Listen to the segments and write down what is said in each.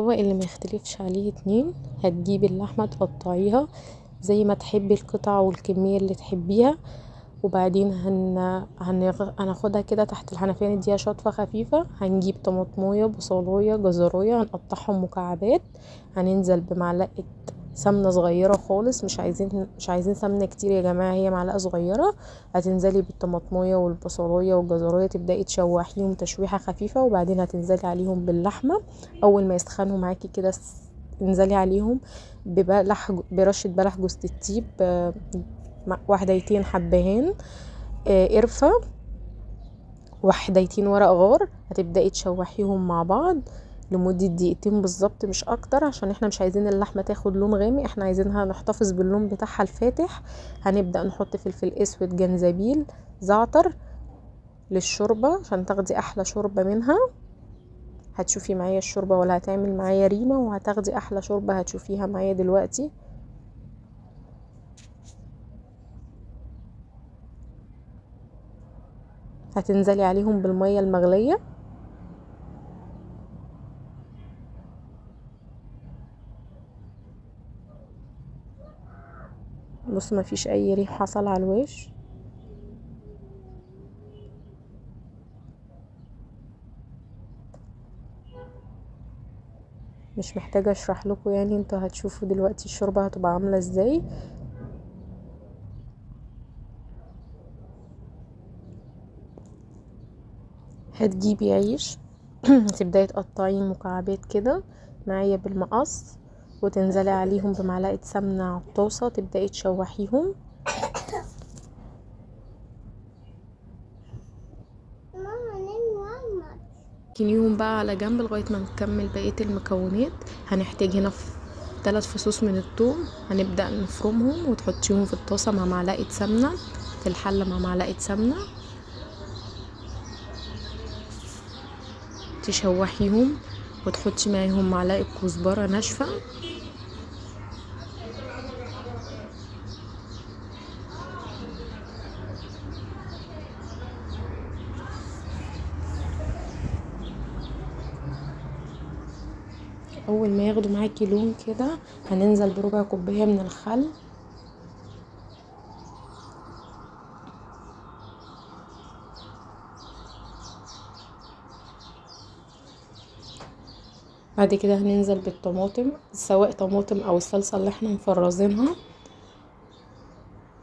المحتوى اللي ما يختلفش عليه اتنين. هتجيبي اللحمة تقطعيها زي ما تحبي القطع والكمية اللي تحبيها، وبعدين هناخدها كده تحت الحنفية نديها شطفة خفيفة. هنجيب طماطمية، بصلاية، جزراية، هنقطعهم مكعبات. هننزل بمعلقة سمنة صغيرة خالص، مش عايزين سمنة كتير يا جماعة، هي معلقة صغيرة. هتنزلي بالطماطمية والبصلاية والجزراية تبدأي تشوحيهم تشويحة خفيفة، وبعدين هتنزلي عليهم باللحمة. اول ما يسخنوا معاكي كده انزلي عليهم برشة بلح جوز الطيب، وحديتين حبهان قرفة، وحديتين ورق غار. هتبدأي تشوحيهم مع بعض لمدة دقيقتين بالظبط مش اكتر، عشان احنا مش عايزين اللحمة تاخد لون غامق، احنا عايزينها نحتفظ باللون بتاعها الفاتح. هنبدأ نحط فلفل اسود، جنزبيل، زعتر للشوربة عشان تاخدي احلى شوربة منها. هتشوفي معايا الشوربة ولا هتعمل معايا ريمة، وهتاخدي احلى شوربة هتشوفيها معايا دلوقتي. هتنزلي عليهم بالمية المغلية. بص مفيش اي ريح حصل على الوش. مش محتاجة اشرح لكم، يعني انتوا هتشوفوا دلوقتي الشوربة هتبقى عاملة ازاي. هتجيبي عيش هتبداي تقطعيه مكعبات كده معايا بالمقص، وتنزلي عليهم بمعلقة سمنة على الطاسة، تبداي تشوحيهم. كنيهم بقى على جنب لغاية ما نكمل بقية المكونات. هنحتاج هنا 3 فصوص من الثوم، هنبدأ نفرمهم وتحطيهم في الطاسة مع معلقة سمنة، في الحلة مع معلقة سمنة، تشوحيهم وتحطي معاهم معلقة كزبرة ناشفة. اول ما ياخدوا معاكي لون كده هننزل بربع كوباية من الخل. بعد كده هننزل بالطماطم، سواء طماطم او الصلصة اللي احنا مفرزينها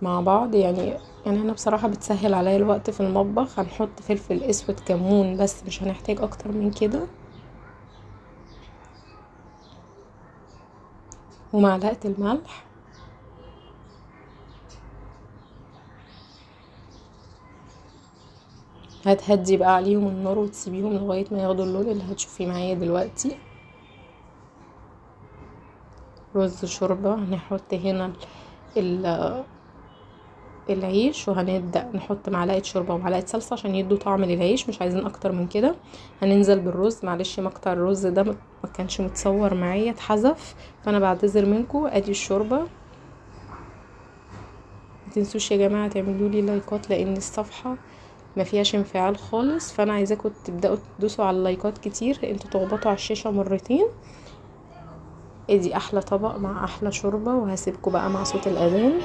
مع بعض. يعني انا بصراحة بتسهل عليا الوقت في المطبخ. هنحط فلفل اسود، كمون، بس مش هنحتاج اكتر من كده، ومعلقة الملح. هتهدي بقى عليهم النار وتسيبيهم لغاية ما ياخدوا اللون اللي هتشوفيه معايا دلوقتي. رز شوربة، هنحط هنا العيش، وهنبدأ نحط معلقة شوربة ومعلقة صلصة عشان يدوا طعم للعيش، مش عايزين اكتر من كده. هننزل بالرز، معلش مقطع الرز ده ما كانش متصور معايا، اتحذف، فانا بعتذر منكم. ادي الشوربة. متنسوش يا جماعة تعملوا لي لايكات، لان الصفحة ما فيهاش انفعال خالص، فانا عايزاكم تبداوا تدوسوا على اللايكات كتير، انتوا تخبطوا على الشاشة مرتين. ادي احلى طبق مع احلى شوربة، وهسيبكم بقى مع صوت الاذان.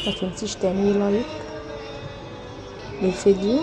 ما تنسيش تعملي لايك للفيديو.